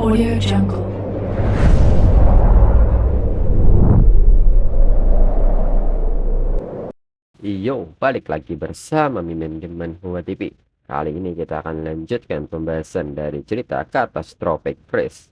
Audio Jungle. Balik lagi bersama Mimin di Manhwa TV. Kali ini kita akan lanjutkan pembahasan dari cerita Catastrophic Freeze.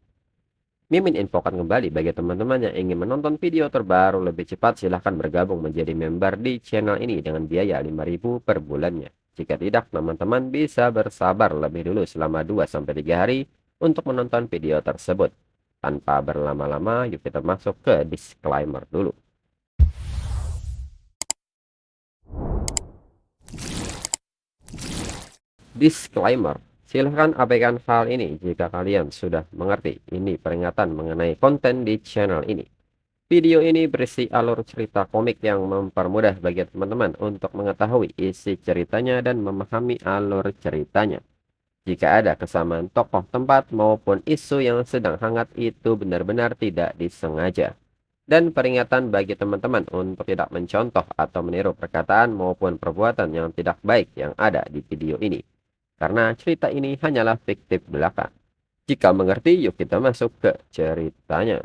Mimin infokan kembali bagi teman-teman yang ingin menonton video terbaru lebih cepat, silahkan bergabung menjadi member di channel ini dengan biaya 5.000 per bulannya. Jika tidak, teman-teman bisa bersabar lebih dulu selama 2-3 hari untuk menonton video tersebut. Tanpa berlama-lama, yuk kita masuk ke disclaimer dulu. Disclaimer, silahkan abaikan hal ini jika kalian sudah mengerti. Ini peringatan mengenai konten di channel ini. Video ini berisi alur cerita komik yang mempermudah bagi teman-teman untuk mengetahui isi ceritanya dan memahami alur ceritanya. Jika ada kesamaan tokoh, tempat, maupun isu yang sedang hangat, itu benar-benar tidak disengaja. Dan peringatan bagi teman-teman untuk tidak mencontoh atau meniru perkataan maupun perbuatan yang tidak baik yang ada di video ini. Karena cerita ini hanyalah fiktif belaka. Jika mengerti, yuk kita masuk ke ceritanya.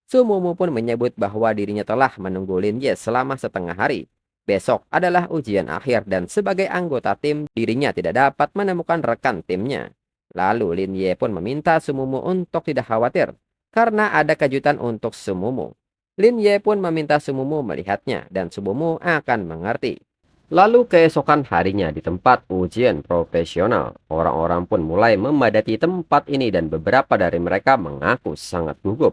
Sumumu pun menyebut bahwa dirinya telah menunggu Lin Ye selama setengah hari. Besok adalah ujian akhir dan sebagai anggota tim, dirinya tidak dapat menemukan rekan timnya. Lalu Lin Ye pun meminta Sumumu untuk tidak khawatir, karena ada kejutan untuk Sumumu. Lin Ye pun meminta Sumumu melihatnya dan Sumumu akan mengerti. Lalu keesokan harinya di tempat ujian profesional, orang-orang pun mulai memadati tempat ini dan beberapa dari mereka mengaku sangat gugup.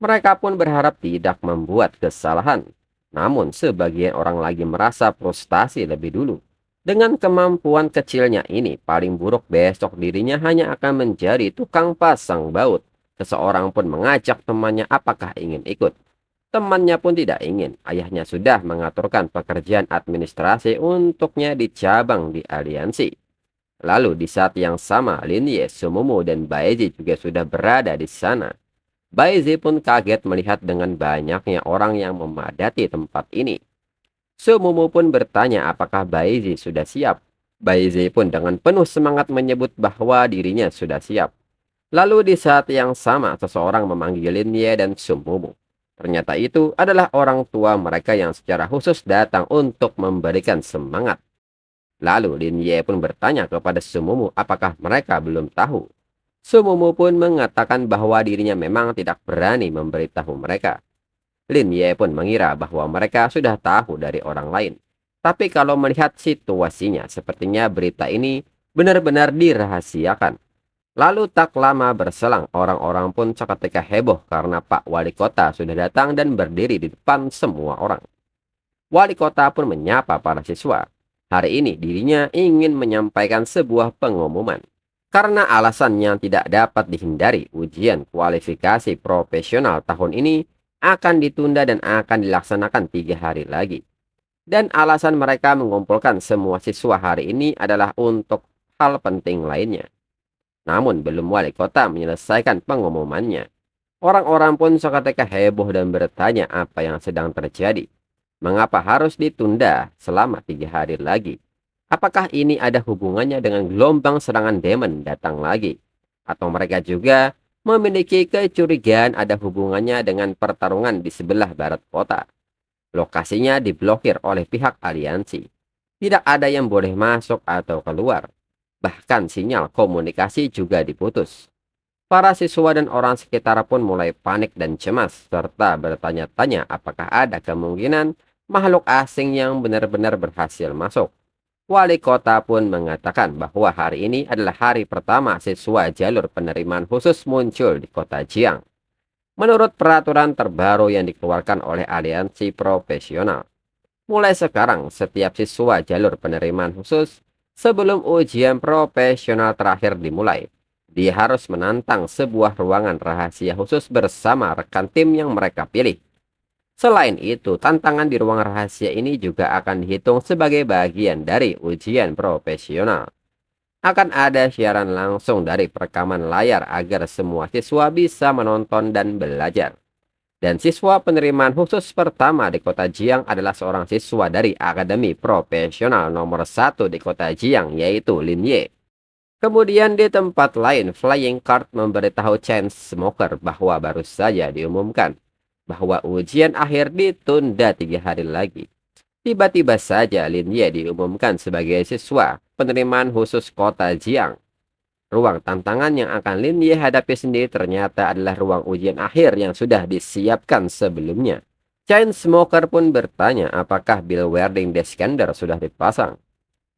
Mereka pun berharap tidak membuat kesalahan. Namun sebagian orang lagi merasa frustasi lebih dulu. Dengan kemampuan kecilnya ini, paling buruk besok dirinya hanya akan menjadi tukang pasang baut. Seseorang pun mengajak temannya apakah ingin ikut. Temannya pun tidak ingin. Ayahnya sudah mengaturkan pekerjaan administrasi untuknya di cabang di aliansi. Lalu di saat yang sama, Lin Ye, Sumumu, dan Baeji juga sudah berada di sana. Baeji pun kaget melihat dengan banyaknya orang yang memadati tempat ini. Sumumu pun bertanya apakah Baeji sudah siap. Baeji pun dengan penuh semangat menyebut bahwa dirinya sudah siap. Lalu di saat yang sama, seseorang memanggil Lin Ye dan Sumumu. Ternyata itu adalah orang tua mereka yang secara khusus datang untuk memberikan semangat. Lalu Lin Ye pun bertanya kepada Sumumu apakah mereka belum tahu. Sumumu pun mengatakan bahwa dirinya memang tidak berani memberitahu mereka. Lin Ye pun mengira bahwa mereka sudah tahu dari orang lain. Tapi kalau melihat situasinya, sepertinya berita ini benar-benar dirahasiakan. Lalu tak lama berselang, orang-orang pun seketika heboh karena Pak Wali Kota sudah datang dan berdiri di depan semua orang. Wali Kota pun menyapa para siswa. Hari ini dirinya ingin menyampaikan sebuah pengumuman. Karena alasan yang tidak dapat dihindari, ujian kualifikasi profesional tahun ini akan ditunda dan akan dilaksanakan 3 hari lagi. Dan alasan mereka mengumpulkan semua siswa hari ini adalah untuk hal penting lainnya. Namun belum wali kota menyelesaikan pengumumannya. Orang-orang pun seketika heboh dan bertanya apa yang sedang terjadi. Mengapa harus ditunda selama 3 hari lagi? Apakah ini ada hubungannya dengan gelombang serangan demon datang lagi? Atau mereka juga memiliki kecurigaan ada hubungannya dengan pertarungan di sebelah barat kota? Lokasinya diblokir oleh pihak aliansi. Tidak ada yang boleh masuk atau keluar. Bahkan sinyal komunikasi juga diputus. Para siswa dan orang sekitar pun mulai panik dan cemas, serta bertanya-tanya apakah ada kemungkinan makhluk asing yang benar-benar berhasil masuk. Wali kota pun mengatakan bahwa hari ini adalah hari pertama siswa jalur penerimaan khusus muncul di kota Jiang. Menurut peraturan terbaru yang dikeluarkan oleh aliansi profesional. Mulai sekarang, setiap siswa jalur penerimaan khusus sebelum ujian profesional terakhir dimulai, dia harus menantang sebuah ruangan rahasia khusus bersama rekan tim yang mereka pilih. Selain itu, tantangan di ruang rahasia ini juga akan dihitung sebagai bagian dari ujian profesional. Akan ada siaran langsung dari perekaman layar agar semua siswa bisa menonton dan belajar. Dan siswa penerimaan khusus pertama di kota Jiang adalah seorang siswa dari Akademi Profesional nomor 1 di kota Jiang, yaitu Lin Ye. Kemudian di tempat lain, Flying Card memberitahu Chainsmoker bahwa baru saja diumumkan bahwa ujian akhir ditunda 3 hari lagi. Tiba-tiba saja Lin Ye diumumkan sebagai siswa penerimaan khusus kota Jiang. Ruang tantangan yang akan Lin Ye hadapi sendiri ternyata adalah ruang ujian akhir yang sudah disiapkan sebelumnya. Chainsmoker pun bertanya apakah Bill Welding Deskander sudah dipasang.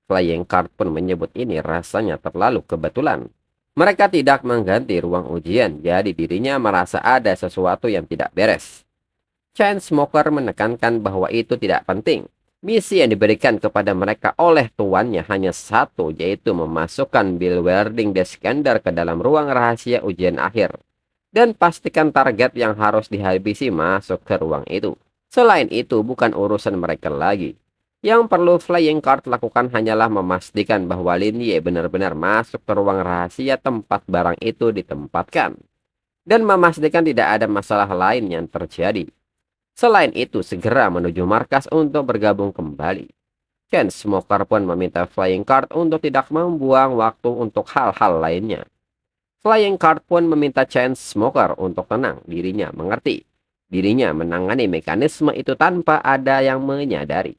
Flying Card pun menyebut ini rasanya terlalu kebetulan. Mereka tidak mengganti ruang ujian, jadi dirinya merasa ada sesuatu yang tidak beres. Chainsmoker menekankan bahwa itu tidak penting. Misi yang diberikan kepada mereka oleh tuannya hanya satu, yaitu memasukkan Bill Welding Deskander ke dalam ruang rahasia ujian akhir. Dan pastikan target yang harus dihabisi masuk ke ruang itu. Selain itu, bukan urusan mereka lagi. Yang perlu Flying Card lakukan hanyalah memastikan bahwa Lin Ye benar-benar masuk ke ruang rahasia tempat barang itu ditempatkan. Dan memastikan tidak ada masalah lain yang terjadi. Selain itu, segera menuju markas untuk bergabung kembali. Chainsmoker pun meminta Flying Card untuk tidak membuang waktu untuk hal-hal lainnya. Flying Card pun meminta Chainsmoker untuk tenang, dirinya mengerti. Dirinya menangani mekanisme itu tanpa ada yang menyadari.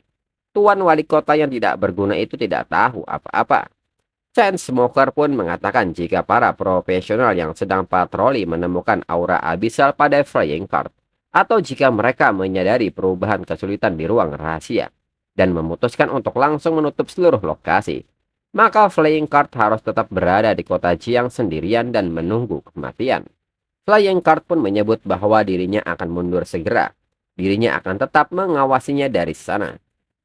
Tuan wali kota yang tidak berguna itu tidak tahu apa-apa. Chainsmoker pun mengatakan jika para profesional yang sedang patroli menemukan aura abisal pada Flying Card, atau jika mereka menyadari perubahan kesulitan di ruang rahasia dan memutuskan untuk langsung menutup seluruh lokasi, maka Flying Card harus tetap berada di kota Jiang sendirian dan menunggu kematian. Flying Card pun menyebut bahwa dirinya akan mundur segera. Dirinya akan tetap mengawasinya dari sana.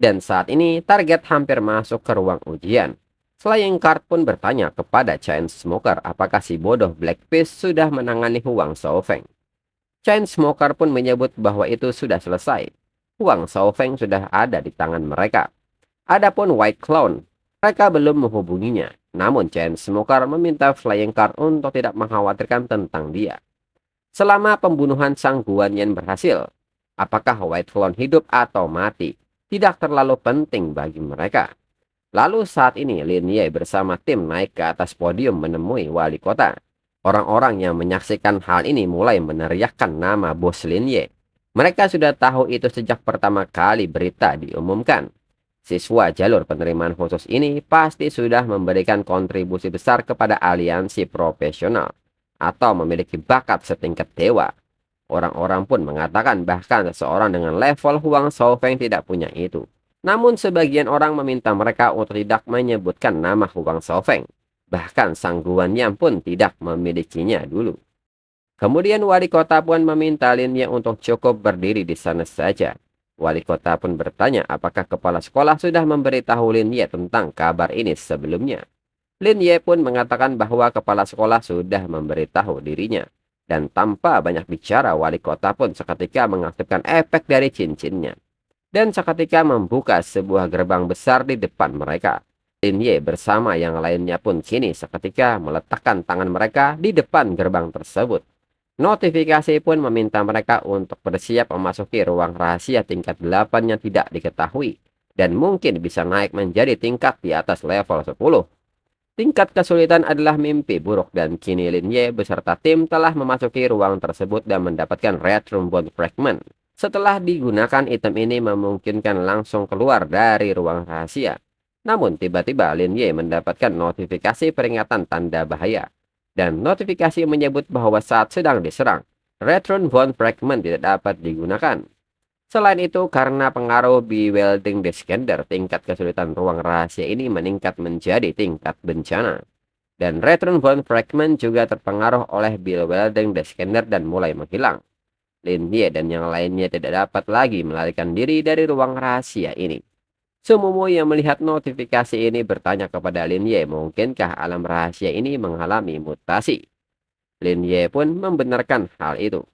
Dan saat ini target hampir masuk ke ruang ujian. Flying Card pun bertanya kepada Chainsmoker apakah si bodoh Black Beast sudah menangani Huang Shaofeng. Chainsmoker pun menyebut bahwa itu sudah selesai. Huang Shaofeng sudah ada di tangan mereka. Adapun White Clown, mereka belum menghubunginya. Namun Chainsmoker meminta Flying Card untuk tidak mengkhawatirkan tentang dia. Selama pembunuhan Sang Guanyin berhasil, apakah White Clown hidup atau mati tidak terlalu penting bagi mereka. Lalu saat ini Lin Ye bersama tim naik ke atas podium menemui wali kota. Orang-orang yang menyaksikan hal ini mulai meneriakkan nama bos Lin Ye. Mereka sudah tahu itu sejak pertama kali berita diumumkan. Siswa jalur penerimaan khusus ini pasti sudah memberikan kontribusi besar kepada aliansi profesional atau memiliki bakat setingkat dewa. Orang-orang pun mengatakan bahkan seseorang dengan level Huang Shaofeng tidak punya itu. Namun sebagian orang meminta mereka untuk tidak menyebutkan nama Huang Shaofeng. Bahkan Sang Guanyin pun tidak memilikinya dulu. Kemudian wali kota pun meminta Lin Ye untuk cukup berdiri di sana saja. Wali kota pun bertanya apakah kepala sekolah sudah memberitahu Lin Ye tentang kabar ini sebelumnya. Lin Ye pun mengatakan bahwa kepala sekolah sudah memberitahu dirinya. Dan tanpa banyak bicara, wali kota pun seketika mengaktifkan efek dari cincinnya. Dan seketika membuka sebuah gerbang besar di depan mereka. Lin Ye bersama yang lainnya pun kini seketika meletakkan tangan mereka di depan gerbang tersebut. Notifikasi pun meminta mereka untuk bersiap memasuki ruang rahasia tingkat 8 yang tidak diketahui. Dan mungkin bisa naik menjadi tingkat di atas level 10. Tingkat kesulitan adalah mimpi buruk dan kini Lin Ye beserta tim telah memasuki ruang tersebut dan mendapatkan Red Trombone Fragment. Setelah digunakan item ini memungkinkan langsung keluar dari ruang rahasia. Namun tiba-tiba Lin Ye mendapatkan notifikasi peringatan tanda bahaya. Dan notifikasi menyebut bahwa saat sedang diserang, Retron Von Fragment tidak dapat digunakan. Selain itu, karena pengaruh Bewildering Deskander, tingkat kesulitan ruang rahasia ini meningkat menjadi tingkat bencana. Dan Retron Von Fragment juga terpengaruh oleh Bewildering Deskander dan mulai menghilang. Lin Ye dan yang lainnya tidak dapat lagi melarikan diri dari ruang rahasia ini. Sumumu yang melihat notifikasi ini bertanya kepada Lin Ye, mungkinkah alam rahasia ini mengalami mutasi? Lin Ye pun membenarkan hal itu.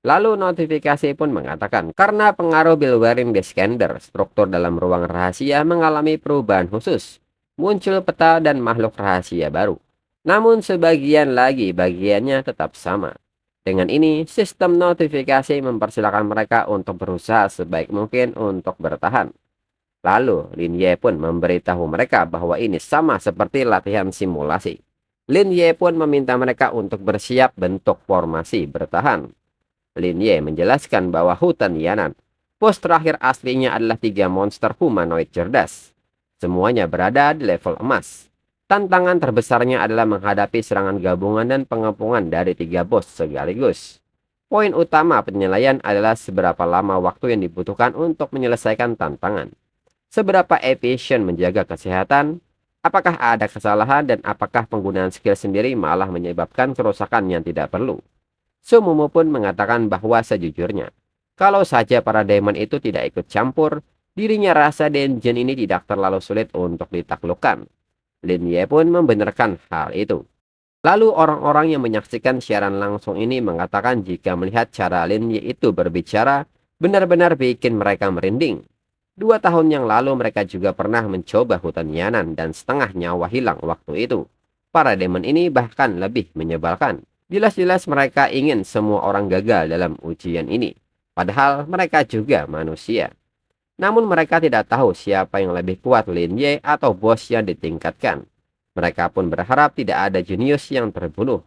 Lalu notifikasi pun mengatakan, karena pengaruh Bewildering Deskander, struktur dalam ruang rahasia mengalami perubahan khusus. Muncul peta dan makhluk rahasia baru. Namun sebagian lagi bagiannya tetap sama. Dengan ini, sistem notifikasi mempersilahkan mereka untuk berusaha sebaik mungkin untuk bertahan. Lalu, Lin Ye pun memberitahu mereka bahwa ini sama seperti latihan simulasi. Lin Ye pun meminta mereka untuk bersiap bentuk formasi bertahan. Lin Ye menjelaskan bahwa hutan Yanan, bos terakhir aslinya adalah 3 monster humanoid cerdas. Semuanya berada di level emas. Tantangan terbesarnya adalah menghadapi serangan gabungan dan pengepungan dari 3 bos sekaligus. Poin utama penilaian adalah seberapa lama waktu yang dibutuhkan untuk menyelesaikan tantangan. Seberapa efisien menjaga kesehatan, apakah ada kesalahan, dan apakah penggunaan skill sendiri malah menyebabkan kerusakan yang tidak perlu. Sumumu pun mengatakan bahwa sejujurnya, kalau saja para demon itu tidak ikut campur, dirinya rasa dungeon ini tidak terlalu sulit untuk ditaklukkan. Lin Ye pun membenarkan hal itu. Lalu orang-orang yang menyaksikan siaran langsung ini mengatakan jika melihat cara Lin Ye itu berbicara, benar-benar bikin mereka merinding. 2 tahun yang lalu mereka juga pernah mencoba hutan Yanan dan setengah nyawa hilang waktu itu. Para demon ini bahkan lebih menyebalkan. Jelas-jelas mereka ingin semua orang gagal dalam ujian ini. Padahal mereka juga manusia. Namun mereka tidak tahu siapa yang lebih kuat, Lin Ye atau bos yang ditingkatkan. Mereka pun berharap tidak ada jenius yang terbunuh.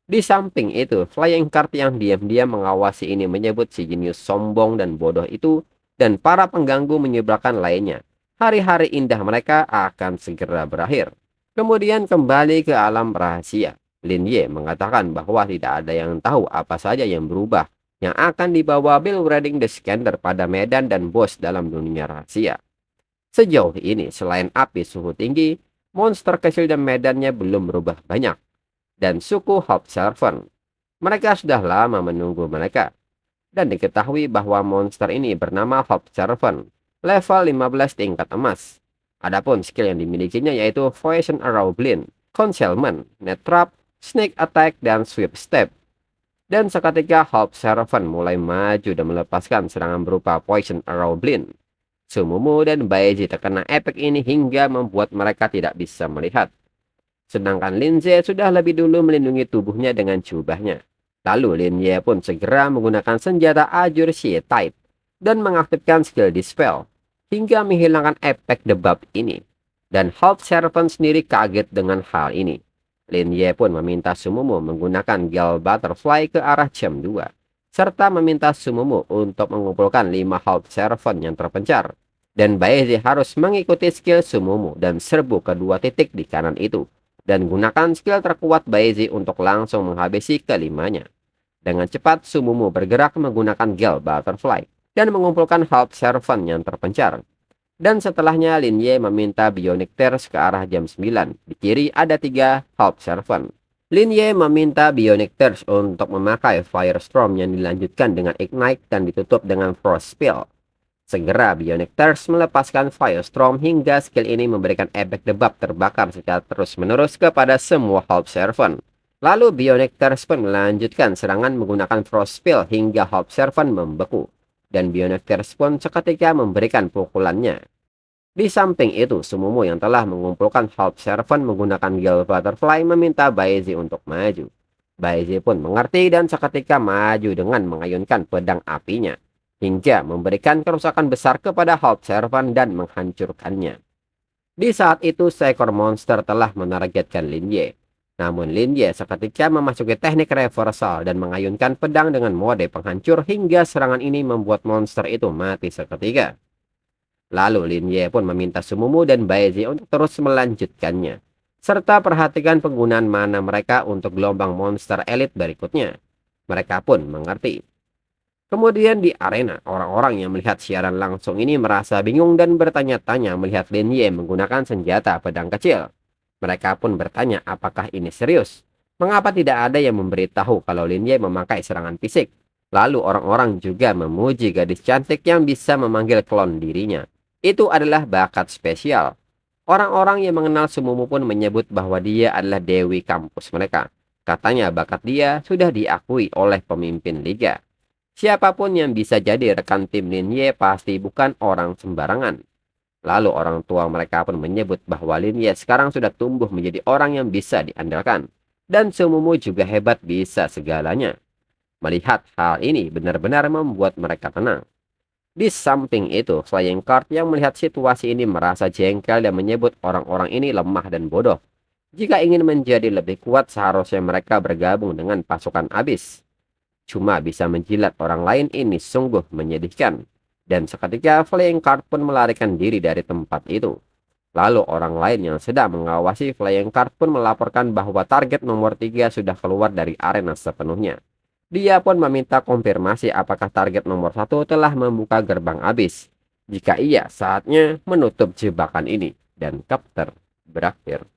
Di samping itu, Flying Card yang diam-diam mengawasi ini menyebut si jenius sombong dan bodoh itu, dan para pengganggu menyebalkan lainnya. Hari-hari indah mereka akan segera berakhir. Kemudian kembali ke alam rahasia. Lin Ye mengatakan bahwa tidak ada yang tahu apa saja yang berubah yang akan dibawa Bill Reading the Scanner pada medan dan bos dalam dunia rahasia. Sejauh ini, selain api suhu tinggi, monster kecil dan medannya belum berubah banyak. Dan suku Hope Servant, mereka sudah lama menunggu mereka. Dan diketahui bahwa monster ini bernama Hope Servant, level 15 tingkat emas. Adapun skill yang dimilikinya yaitu Poison Arrow Blind, Concealment, Net Trap, Sneak Attack, dan Sweep Step. Dan seketika Hope Servant mulai maju dan melepaskan serangan berupa Poison Arrow Blind. Sumumu dan Baeji terkena efek ini hingga membuat mereka tidak bisa melihat. Sedangkan Lin Ye sudah lebih dulu melindungi tubuhnya dengan jubahnya. Lalu Lin Ye pun segera menggunakan senjata Azure Sea Type dan mengaktifkan skill Dispel hingga menghilangkan efek debuff ini. Dan Hope Servant sendiri kaget dengan hal ini. Lin Ye pun meminta Sumumu menggunakan Gale Butterfly ke arah jam 2, serta meminta Sumumu untuk mengumpulkan 5 Hope Servant yang terpencar. Dan Baeji harus mengikuti skill Sumumu dan serbu kedua titik di kanan itu, dan gunakan skill terkuat Baeji untuk langsung menghabisi kelimanya. Dengan cepat Sumumu bergerak menggunakan Gale Butterfly dan mengumpulkan Hope Servant yang terpencar. Dan setelahnya Lin Ye meminta Bionic Tears ke arah jam 9. Di kiri ada 3 Hope Servant. Lin Ye meminta Bionic Tears untuk memakai Firestorm yang dilanjutkan dengan Ignite dan ditutup dengan Frost Spill. Segera Bionic Tears melepaskan Firestorm hingga skill ini memberikan efek debuff terbakar secara terus-menerus kepada semua Hope Servant. Lalu Bionic Tears pun melanjutkan serangan menggunakan Frost Spill hingga Hope Servant membeku. Dan Bionic Tears pun seketika memberikan pukulannya. Di samping itu, Sumumu yang telah mengumpulkan Hope Servant menggunakan Gale Butterfly meminta Baeji untuk maju. Baeji pun mengerti dan seketika maju dengan mengayunkan pedang apinya, hingga memberikan kerusakan besar kepada Hope Servant dan menghancurkannya. Di saat itu, seekor monster telah menargetkan Lin Ye. Namun Lin Ye seketika memasuki teknik reversal dan mengayunkan pedang dengan mode penghancur hingga serangan ini membuat monster itu mati seketika. Lalu Lin Ye pun meminta Sumumu dan Baeji untuk terus melanjutkannya, serta perhatikan penggunaan mana mereka untuk gelombang monster elit berikutnya. Mereka pun mengerti. Kemudian di arena, orang-orang yang melihat siaran langsung ini merasa bingung dan bertanya-tanya melihat Lin Ye menggunakan senjata pedang kecil. Mereka pun bertanya apakah ini serius. Mengapa tidak ada yang memberitahu kalau Lin Ye memakai serangan fisik? Lalu orang-orang juga memuji gadis cantik yang bisa memanggil klon dirinya. Itu adalah bakat spesial. Orang-orang yang mengenal Sumumu pun menyebut bahwa dia adalah dewi kampus mereka. Katanya bakat dia sudah diakui oleh pemimpin liga. Siapapun yang bisa jadi rekan tim Lin Ye pasti bukan orang sembarangan. Lalu orang tua mereka pun menyebut bahwa Lin Ye sekarang sudah tumbuh menjadi orang yang bisa diandalkan. Dan Sumumu juga hebat bisa segalanya. Melihat hal ini benar-benar membuat mereka tenang. Di samping itu, Flying Card yang melihat situasi ini merasa jengkel dan menyebut orang-orang ini lemah dan bodoh. Jika ingin menjadi lebih kuat, seharusnya mereka bergabung dengan pasukan Abyss. Cuma bisa menjilat orang lain ini sungguh menyedihkan. Dan seketika Flying Card pun melarikan diri dari tempat itu. Lalu orang lain yang sedang mengawasi Flying Card pun melaporkan bahwa target nomor 3 sudah keluar dari arena sepenuhnya. Dia pun meminta konfirmasi apakah target nomor 1 telah membuka gerbang Abyss. Jika iya, saatnya menutup jebakan ini. Dan chapter berakhir.